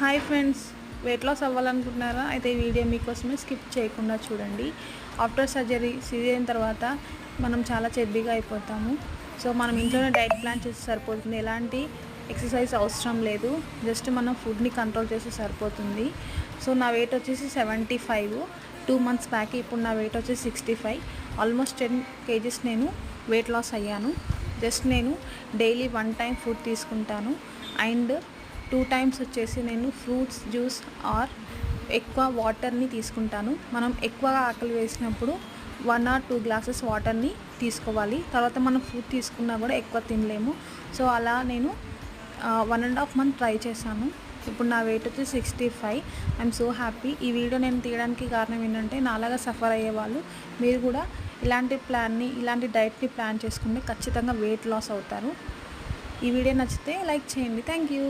Hi friends, weight loss అవ్వాలనుకుంటున్నారా? అయితే ఈ వీడియో మీకోసమే, స్కిప్ చేయకుండా చూడండి. ఆఫ్టర్ సర్జరీ సిజేరియన్ తర్వాత మనం చాలా చెబ్బీగా అయిపోతాము. సో మనం ఇంట్లోనే డైట్ ప్లాన్ చేస్తే సరిపోతుంది. ఎలాంటి ఎక్సర్సైజ్ అవసరం లేదు. జస్ట్ మనం ఫుడ్ని కంట్రోల్ చేస్తే సరిపోతుంది. సో నా వెయిట్ వచ్చేసి 75 2 months బ్యాక్. ఇప్పుడు నా వెయిట్ వచ్చేసి 65. ఆల్మోస్ట్ 10 kgs నేను వెయిట్ లాస్ అయ్యాను. జస్ట్ నేను డైలీ 1 time ఫుడ్ తీసుకుంటాను అండ్ 2 times వచ్చేసి నేను ఫ్రూట్స్ జ్యూస్ ఆర్ ఎక్కువ వాటర్ని తీసుకుంటాను. మనం ఎక్కువగా ఆకలి వేసినప్పుడు 1 or 2 glasses వాటర్ని తీసుకోవాలి. తర్వాత మనం ఫుడ్ తీసుకున్నా కూడా ఎక్కువ తినలేము. సో అలా నేను 1.5 months ట్రై చేశాను. ఇప్పుడు నా వెయిట్ వచ్చి 65. I'm so happy. ఈ వీడియో నేను తీయడానికి కారణం ఏంటంటే, నాలాగా సఫర్ అయ్యే వాళ్ళు మీరు కూడా ఇలాంటి డైట్ని ప్లాన్ చేసుకుంటే ఖచ్చితంగా వెయిట్ లాస్ అవుతారు. ఈ వీడియో నచ్చితే లైక్ చేయండి. Thank you.